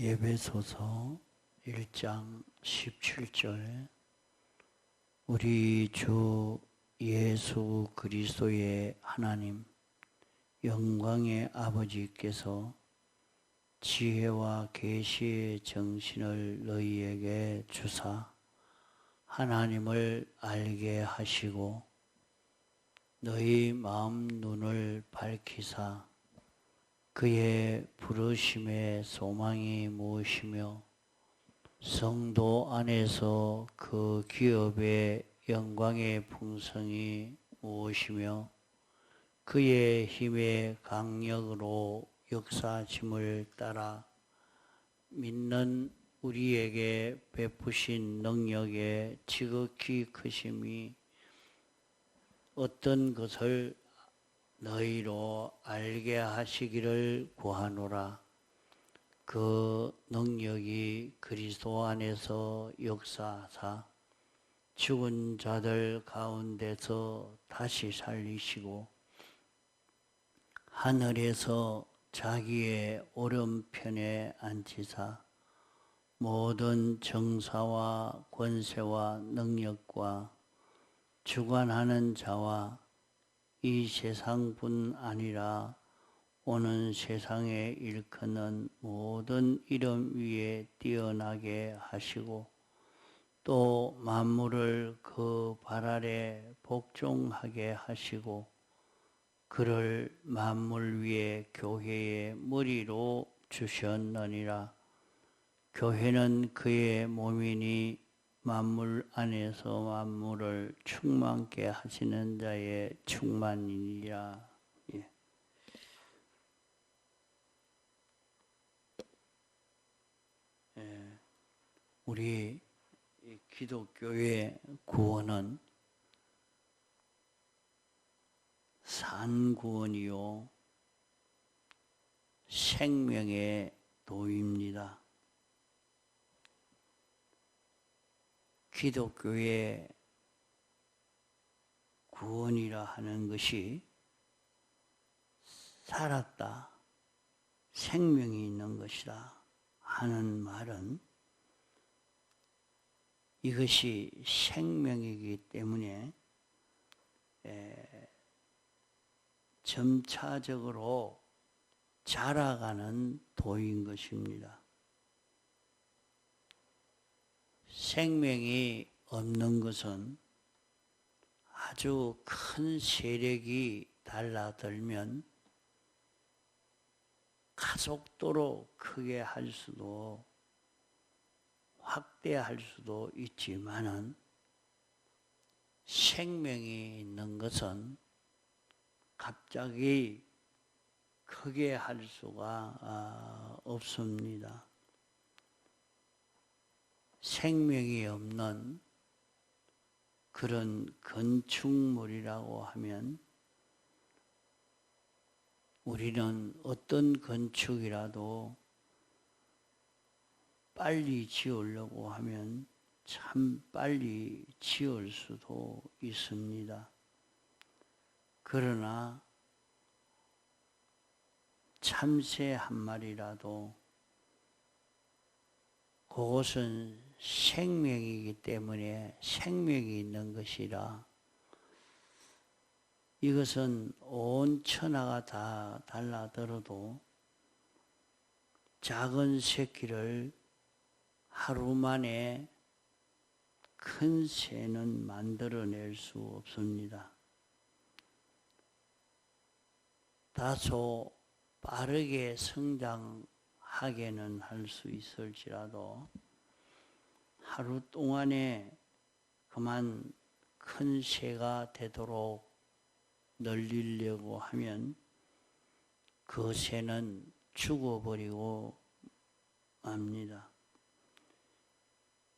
에베소서 1장 17절 우리 주 예수 그리스도의 하나님 영광의 아버지께서 지혜와 계시의 정신을 너희에게 주사 하나님을 알게 하시고 너희 마음 눈을 밝히사 그의 부르심의 소망이 무엇이며 성도 안에서 그 기업의 영광의 풍성이 무엇이며 그의 힘의 강력으로 역사짐을 따라 믿는 우리에게 베푸신 능력의 지극히 크심이 어떤 것을 너희로 알게 하시기를 구하노라. 그 능력이 그리스도 안에서 역사하사 죽은 자들 가운데서 다시 살리시고 하늘에서 자기의 오른편에 앉히사 모든 정사와 권세와 능력과 주관하는 자와 이 세상뿐 아니라 오는 세상에 일컫는 모든 이름 위에 뛰어나게 하시고 또 만물을 그 발 아래 복종하게 하시고 그를 만물 위에 교회의 머리로 주셨느니라. 교회는 그의 몸이니 만물 안에서 만물을 충만케 하시는 자의 충만이니라. 예. 우리 기독교의 구원은 산구원이요 생명의 도입니다. 기독교의 구원이라 하는 것이 살았다, 생명이 있는 것이다 하는 말은 이것이 생명이기 때문에 점차적으로 자라가는 도인 것입니다. 생명이 없는 것은 아주 큰 세력이 달라들면 가속도로 크게 할 수도 확대할 수도 있지만은 생명이 있는 것은 갑자기 크게 할 수가 없습니다. 생명이 없는 그런 건축물이라고 하면 우리는 어떤 건축이라도 빨리 지으려고 하면 참 빨리 지을 수도 있습니다. 그러나 참새 한 마리라도 그것은 생명이기 때문에 생명이 있는 것이라 이것은 온 천하가 다 달라들어도 작은 새끼를 하루 만에 큰 새는 만들어낼 수 없습니다. 다소 빠르게 성장하게는 할 수 있을지라도 하루 동안에 그만 큰 새가 되도록 늘리려고 하면 그 새는 죽어버리고 맙니다.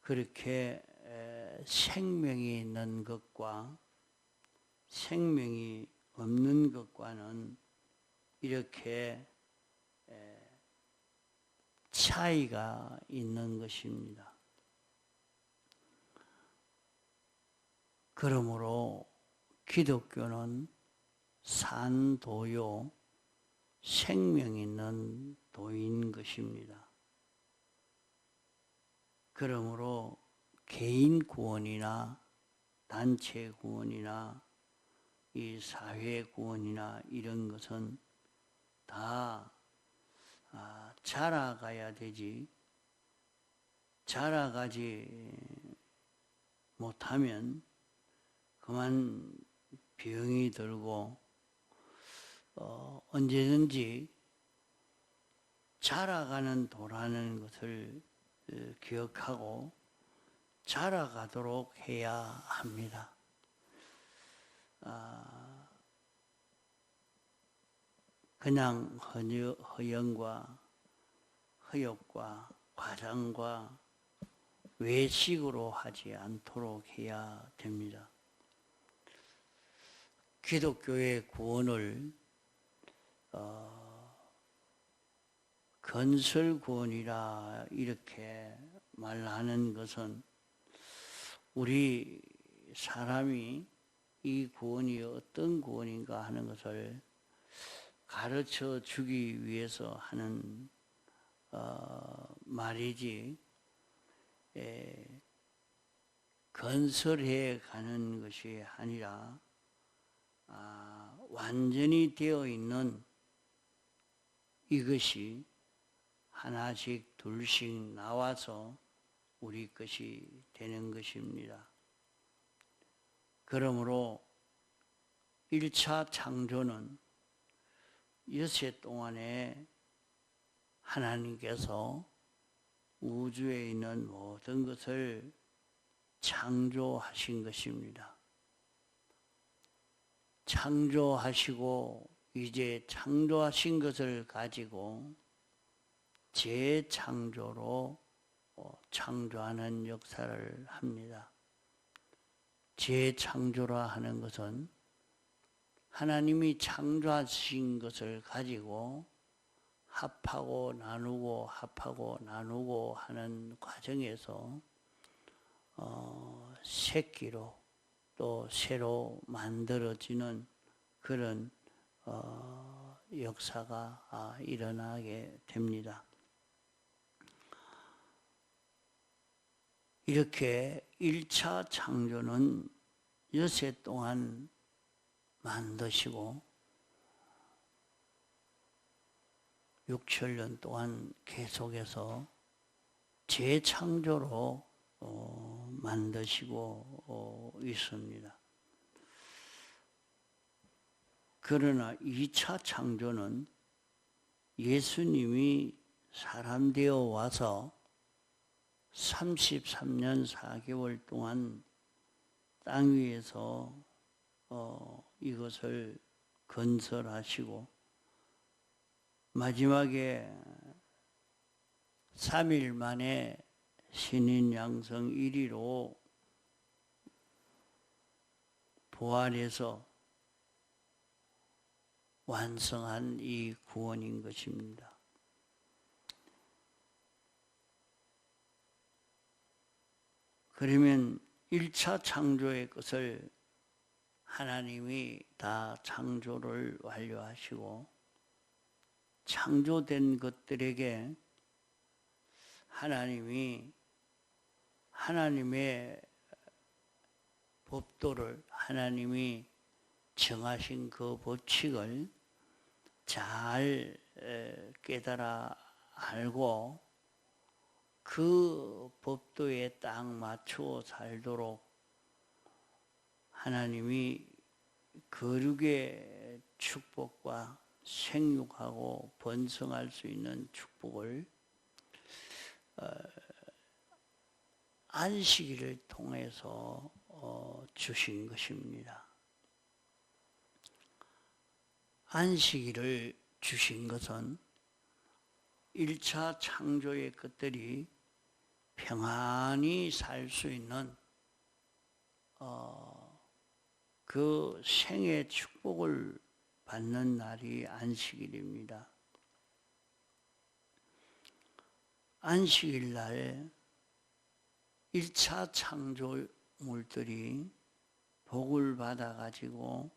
그렇게 생명이 있는 것과 생명이 없는 것과는 이렇게 차이가 있는 것입니다. 그러므로 기독교는 산도요 생명 있는 도인 것입니다. 그러므로 개인 구원이나 단체 구원이나 이 사회 구원이나 이런 것은 다 자라가야 되지, 자라가지 못하면 그만 병이 들고 언제든지 자라가는 도라는 것을 기억하고 자라가도록 해야 합니다. 그냥 허영과 허욕과 과장과 외식으로 하지 않도록 해야 됩니다. 기독교의 구원을 건설구원이라 이렇게 말하는 것은 우리 사람이 이 구원이 어떤 구원인가 하는 것을 가르쳐 주기 위해서 하는 말이지, 건설해 가는 것이 아니라 완전히 되어 있는 이것이 하나씩 둘씩 나와서 우리 것이 되는 것입니다. 그러므로 1차 창조는 엿새 동안에 하나님께서 우주에 있는 모든 것을 창조하신 것입니다. 창조하시고 이제 창조하신 것을 가지고 재창조로 창조하는 역사를 합니다. 재창조라 하는 것은 하나님이 창조하신 것을 가지고 합하고 나누고 합하고 나누고 하는 과정에서 새끼로 또 새로 만들어지는 그런 역사가 일어나게 됩니다. 이렇게 1차 창조는 엿새 동안 만드시고 6천년 동안 계속해서 재창조로 만드시고 있습니다. 그러나 2차 창조는 예수님이 사람 되어 와서 33년 4개월 동안 땅 위에서 이것을 건설하시고 마지막에 3일 만에 신인 양성 1위로 부활해서 완성한 이 구원인 것입니다. 그러면 1차 창조의 것을 하나님이 다 창조를 완료하시고 창조된 것들에게 하나님이 하나님의 법도를 하나님이 정하신 그 법칙을 잘 깨달아 알고 그 법도에 딱 맞추어 살도록 하나님이 거룩의 축복과 생육하고 번성할 수 있는 축복을 안식일을 통해서 주신 것입니다. 안식일을 주신 것은 1차 창조의 것들이 평안히 살 수 있는 그 생의 축복을 받는 날이 안식일입니다. 안식일 날 1차 창조물들이 복을 받아가지고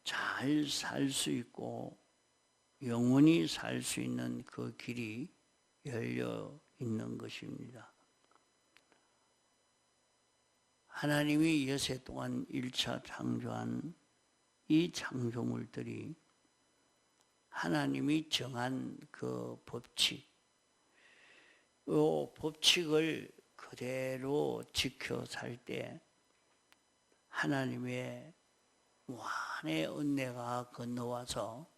잘 살 수 있고 영원히 살 수 있는 그 길이 열려 있는 것입니다. 하나님이 여세 동안 1차 창조한 이 창조물들이 하나님이 정한 그 법칙, 이 법칙을 그대로 지켜 살 때 하나님의 무한의 은혜가 건너와서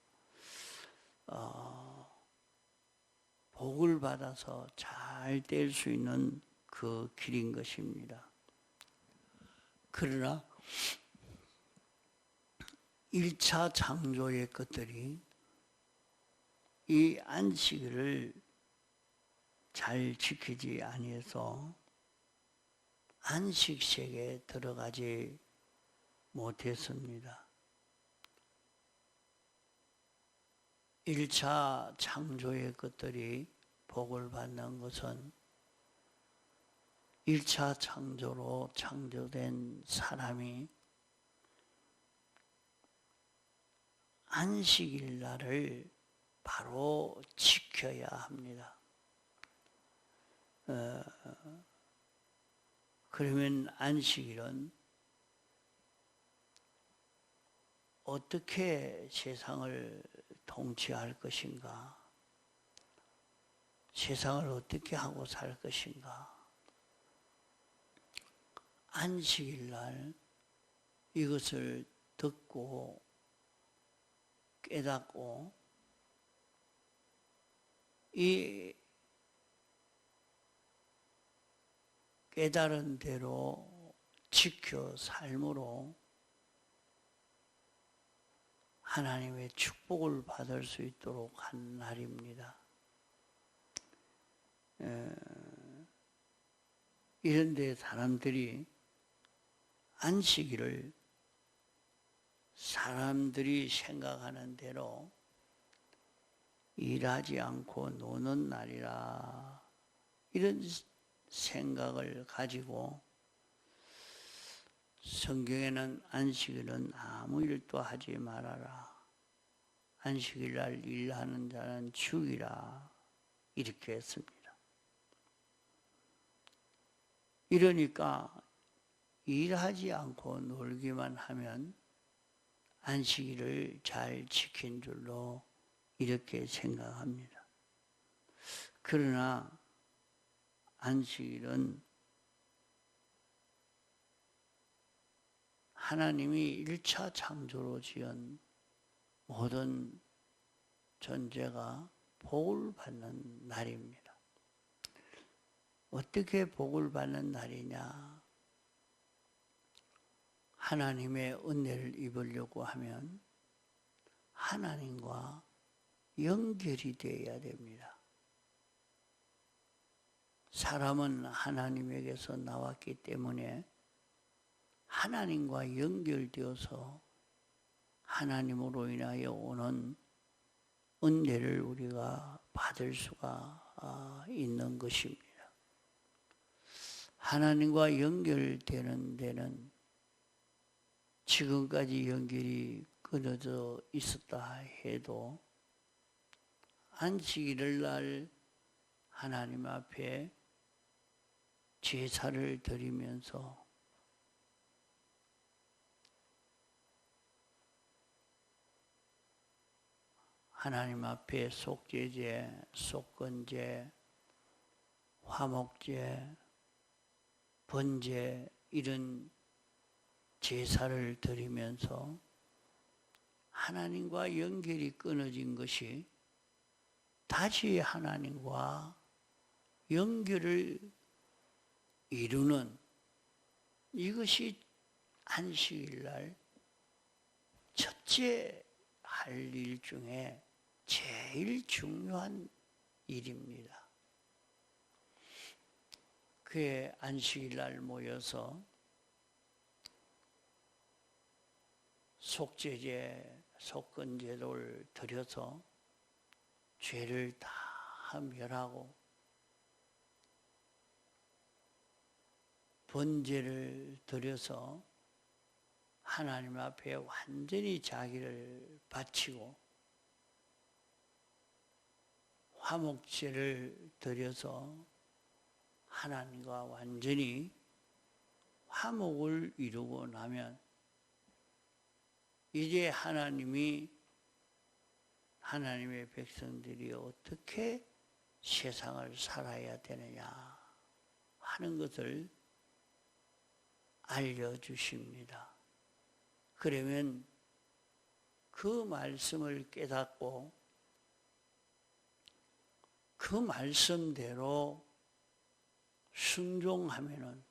복을 받아서 잘 될 수 있는 그 길인 것입니다. 그러나 1차 창조의 것들이 이 안식일을 잘 지키지 아니해서 안식세계에 들어가지 못했습니다. 1차 창조의 것들이 복을 받는 것은 1차 창조로 창조된 사람이 안식일 날을 바로 지켜야 합니다. 그러면 안식일은 어떻게 세상을 통치할 것인가? 세상을 어떻게 하고 살 것인가? 안식일 날 이것을 듣고 깨닫고 이 깨달은 대로 지켜 삶으로 하나님의 축복을 받을 수 있도록 한 날입니다. 이런데 사람들이 안식일을 사람들이 생각하는 대로 일하지 않고 노는 날이라 이런 생각을 가지고 성경에는 안식일은 아무 일도 하지 말아라. 안식일 날 일하는 자는 죽이라. 이렇게 했습니다. 이러니까 일하지 않고 놀기만 하면 안식일을 잘 지킨 줄로 이렇게 생각합니다. 그러나 안식일은 하나님이 1차 창조로 지은 모든 존재가 복을 받는 날입니다. 어떻게 복을 받는 날이냐? 하나님의 은혜를 입으려고 하면 하나님과 연결이 되어야 됩니다. 사람은 하나님에게서 나왔기 때문에 하나님과 연결되어서 하나님으로 인하여 오는 은혜를 우리가 받을 수가 있는 것입니다. 하나님과 연결되는 데는 지금까지 연결이 끊어져 있었다 해도 안식일 날 하나님 앞에 제사를 드리면서 하나님 앞에 속죄제, 속건제, 화목제, 번제 이런 제사를 드리면서 하나님과 연결이 끊어진 것이 다시 하나님과 연결을 이루는 이것이 안식일 날 첫째 할 일 중에 제일 중요한 일입니다. 그의 안식일 날 모여서 속죄제, 속건제를 드려서 죄를 다 멸하고 번제를 드려서 하나님 앞에 완전히 자기를 바치고 화목제를 드려서 하나님과 완전히 화목을 이루고 나면 이제 하나님의 백성들이 어떻게 세상을 살아야 되느냐 하는 것을 알려주십니다. 그러면 그 말씀을 깨닫고 그 말씀대로 순종하면은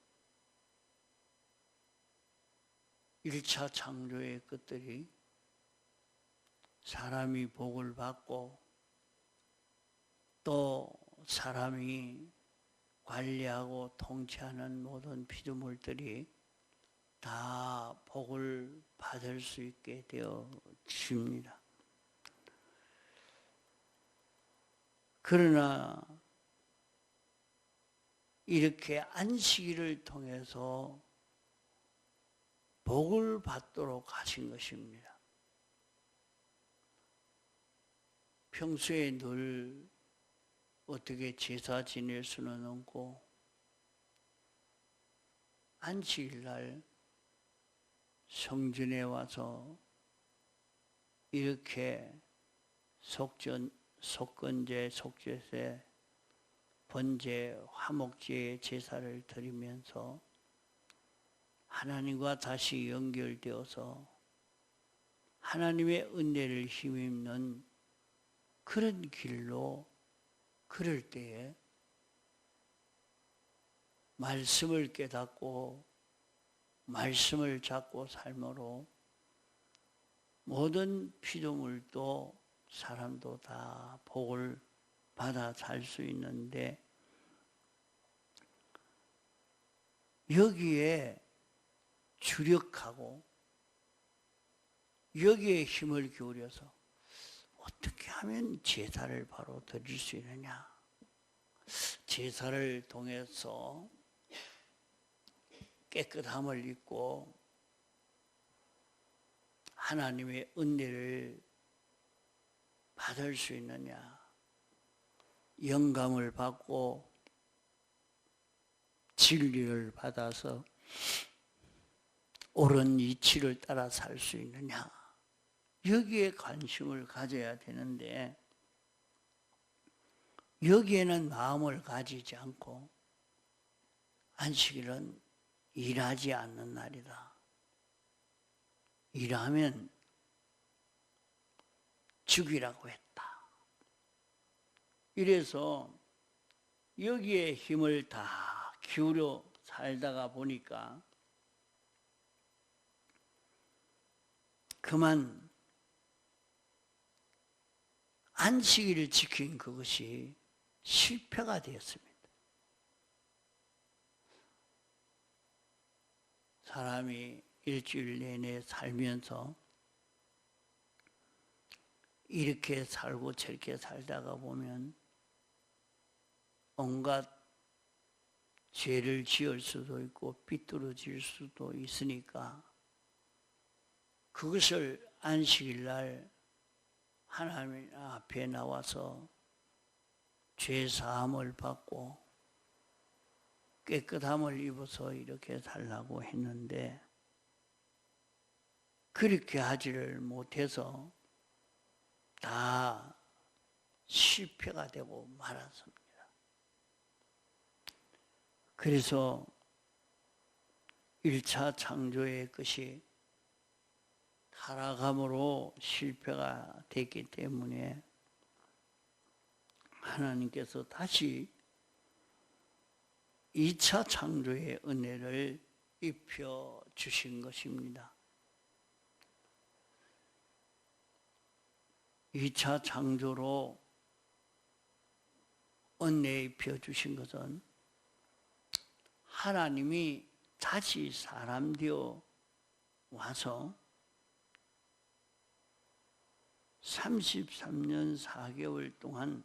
1차 창조의 것들이 사람이 복을 받고 또 사람이 관리하고 통치하는 모든 피조물들이 다 복을 받을 수 있게 되어집니다. 그러나 이렇게 안식일을 통해서 복을 받도록 하신 것입니다. 평소에 늘 어떻게 제사 지낼 수는 없고 안식일날 성전에 와서 이렇게 속건제, 속죄제, 번제, 화목제의 제사를 드리면서 하나님과 다시 연결되어서 하나님의 은혜를 힘입는 그런 길로 그럴 때에 말씀을 깨닫고 말씀을 잡고 삶으로 모든 피조물도 사람도 다 복을 받아 살 수 있는데 여기에 주력하고 여기에 힘을 기울여서 어떻게 하면 제사를 바로 드릴 수 있느냐. 제사를 통해서 깨끗함을 입고 하나님의 은혜를 받을 수 있느냐. 영감을 받고 진리를 받아서 옳은 이치를 따라 살 수 있느냐. 여기에 관심을 가져야 되는데 여기에는 마음을 가지지 않고 안식일은 일하지 않는 날이다. 일하면 죽이라고 했다. 이래서 여기에 힘을 다 기울여 살다가 보니까 그만 안식일을 지킨 그것이 실패가 되었습니다. 사람이 일주일 내내 살면서 이렇게 살고 저렇게 살다가 보면 온갖 죄를 지을 수도 있고 삐뚤어질 수도 있으니까 그것을 안식일 날 하나님 앞에 나와서 죄 사함을 받고 깨끗함을 입어서 이렇게 살라고 했는데 그렇게 하지를 못해서 다 실패가 되고 말았습니다. 그래서 1차 창조의 것이 타락함으로 실패가 됐기 때문에 하나님께서 다시 2차 창조의 은혜를 입혀 주신 것입니다. 2차 창조로 은혜 입혀 주신 것은 하나님이 다시 사람 되어 와서 33년 4개월 동안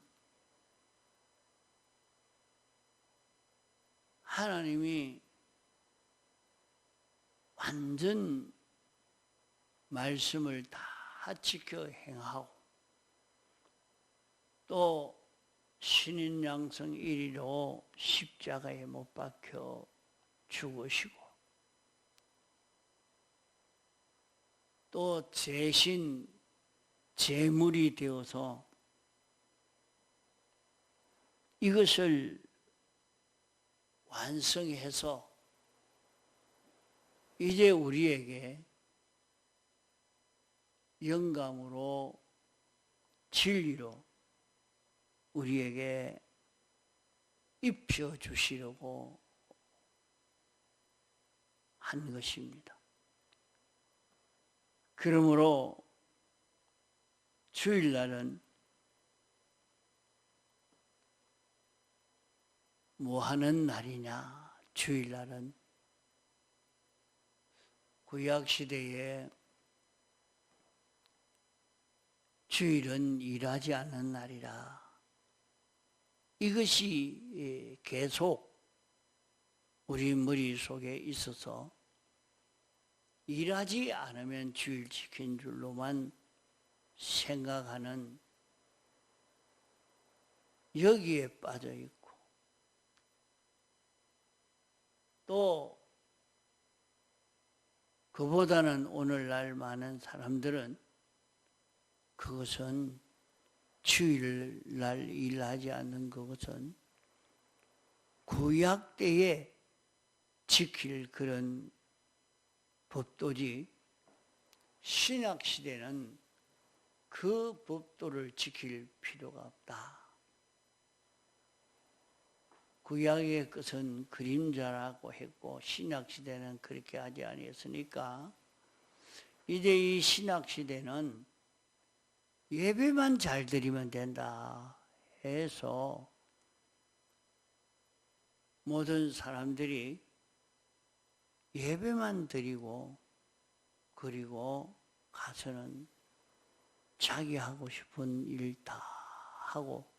하나님이 완전 말씀을 다 지켜 행하고 또 신인양성 1위로 십자가에 못 박혀 죽으시고 또 대신 제물이 되어서 이것을 완성해서 이제 우리에게 영감으로 진리로 우리에게 입혀 주시려고 한 것입니다. 그러므로 주일날은 뭐 하는 날이냐? 주일날은 구약시대에 주일은 일하지 않는 날이라. 이것이 계속 우리 머릿속에 있어서 일하지 않으면 주일 지킨 줄로만 생각하는 여기에 빠져 있고 또 그보다는 오늘날 많은 사람들은 그것은 주일날 일하지 않는 그것은 구약 때에 지킬 그런 법도지 신약 시대는 그 법도를 지킬 필요가 없다. 구약의 것은 그림자라고 했고 신약 시대는 그렇게 하지 아니했으니까 이제 이 신약 시대는 예배만 잘 드리면 된다 해서 모든 사람들이 예배만 드리고 그리고 가서는 자기 하고 싶은 일 다 하고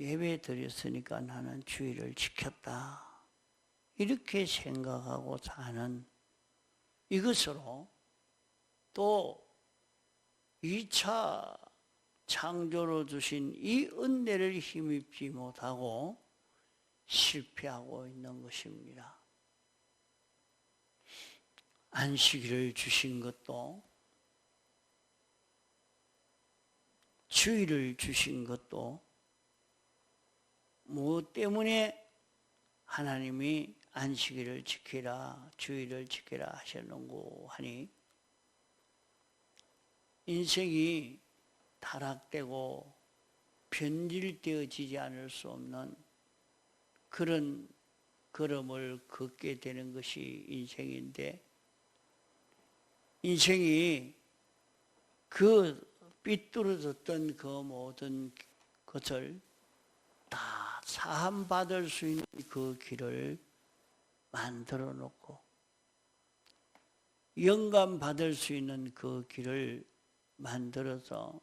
예배 드렸으니까 나는 주일을 지켰다 이렇게 생각하고 사는 이것으로 또 2차 창조로 주신 이 은혜를 힘입지 못하고 실패하고 있는 것입니다. 안식일을 주신 것도 주일을 주신 것도 무엇 때문에 하나님이 안식일을 지키라 주일을 지키라 하셨는고 하니 인생이 타락되고 변질되어지지 않을 수 없는 그런 걸음을 걷게 되는 것이 인생인데 인생이 그 삐뚤어졌던 그 모든 것을 다 사함받을 수 있는 그 길을 만들어 놓고 영감 받을 수 있는 그 길을 만들어서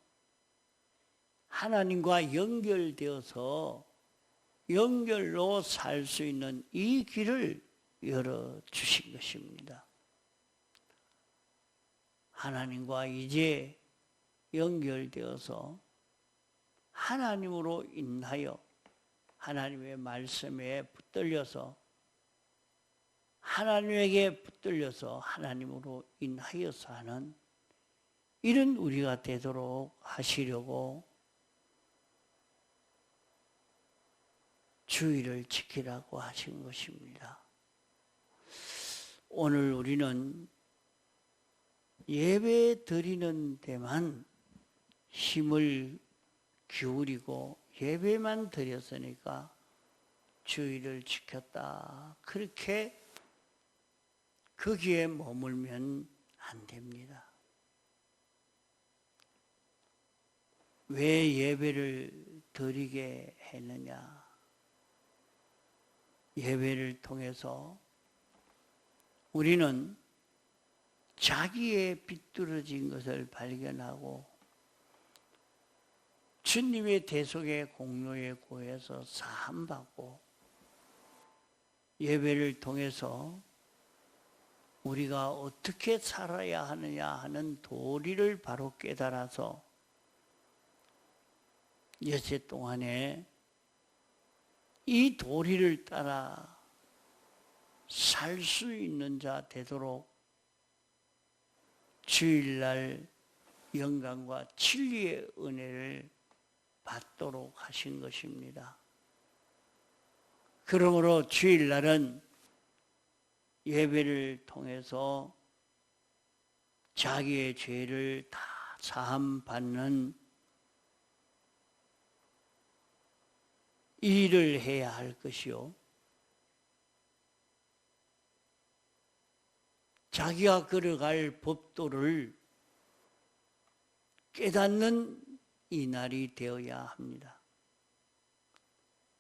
하나님과 연결되어서 연결로 살 수 있는 이 길을 열어주신 것입니다. 하나님과 이제 연결되어서 하나님으로 인하여 하나님의 말씀에 붙들려서 하나님에게 붙들려서 하나님으로 인하여 사는 이런 우리가 되도록 하시려고 주일을 지키라고 하신 것입니다. 오늘 우리는 예배 드리는 데만 힘을 기울이고 예배만 드렸으니까 주일을 지켰다. 그렇게 거기에 머물면 안 됩니다. 왜 예배를 드리게 했느냐? 예배를 통해서 우리는 자기의 비뚤어진 것을 발견하고 주님의 대속의 공로에 구해서 사함받고 예배를 통해서 우리가 어떻게 살아야 하느냐 하는 도리를 바로 깨달아서 여세 동안에 이 도리를 따라 살 수 있는 자 되도록 주일날 영광과 진리의 은혜를 받도록 하신 것입니다. 그러므로 주일날은 예배를 통해서 자기의 죄를 다 사함받는 일을 해야 할 것이요, 자기가 걸어갈 법도를 깨닫는 이 날이 되어야 합니다.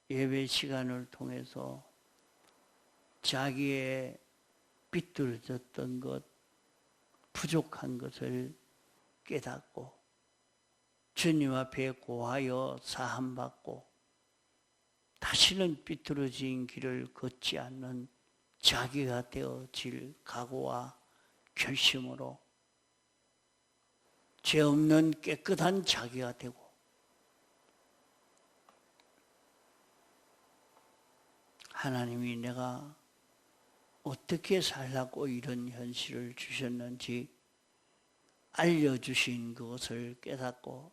예배 시간을 통해서 자기의 비뚤어졌던 것, 부족한 것을 깨닫고 주님 앞에 고하여 사함받고 다시는 비뚤어진 길을 걷지 않는 자기가 되어질 각오와 결심으로 죄 없는 깨끗한 자기가 되고 하나님이 내가 어떻게 살라고 이런 현실을 주셨는지 알려주신 그것을 깨닫고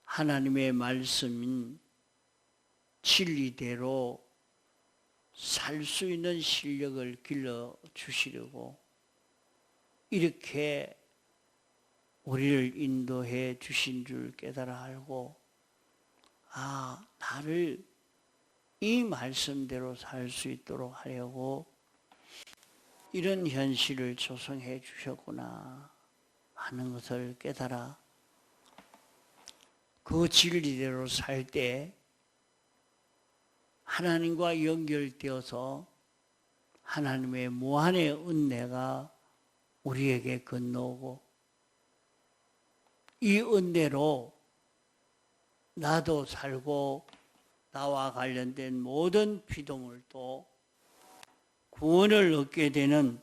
하나님의 말씀인 진리대로 살 수 있는 실력을 길러주시려고 이렇게 우리를 인도해 주신 줄 깨달아 알고, 나를 이 말씀대로 살 수 있도록 하려고 이런 현실을 조성해 주셨구나 하는 것을 깨달아 그 진리대로 살 때 하나님과 연결되어서 하나님의 무한의 은혜가 우리에게 건너오고 이 은혜로 나도 살고 나와 관련된 모든 피조물도 구원을 얻게 되는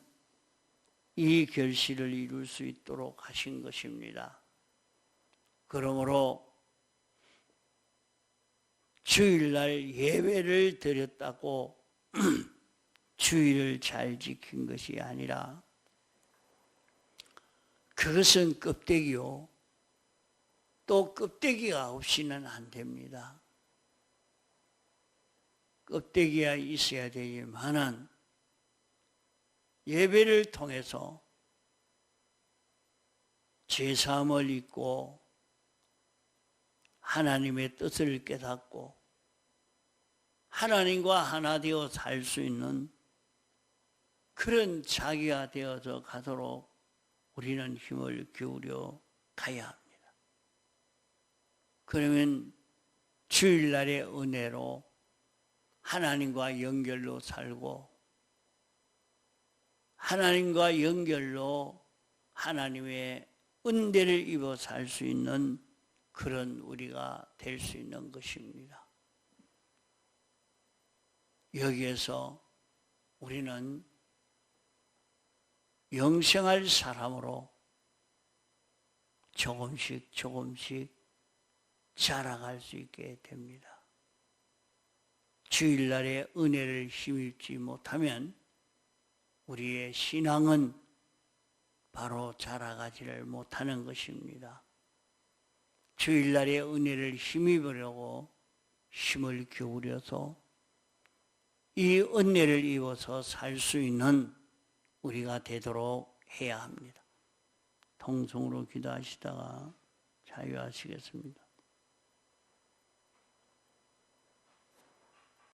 이 결실을 이룰 수 있도록 하신 것입니다. 그러므로 주일날 예배를 드렸다고 주일을 잘 지킨 것이 아니라 그것은 껍데기요, 또 껍데기가 없이는 안 됩니다. 껍데기가 있어야 되지만은 예배를 통해서 죄사함을 잊고 하나님의 뜻을 깨닫고 하나님과 하나 되어 살 수 있는 그런 자기가 되어서 가도록 우리는 힘을 기울여 가야 합니다. 그러면 주일날의 은혜로 하나님과 연결로 살고 하나님과 연결로 하나님의 은혜를 입어 살 수 있는 그런 우리가 될 수 있는 것입니다. 여기에서 우리는 영생할 사람으로 조금씩 자라갈 수 있게 됩니다. 주일날의 은혜를 힘입지 못하면 우리의 신앙은 바로 자라가지를 못하는 것입니다. 주일날의 은혜를 힘입으려고 힘을 기울여서 이 은혜를 입어서 살 수 있는 우리가 되도록 해야 합니다. 통성으로 기도하시다가 자유하시겠습니다.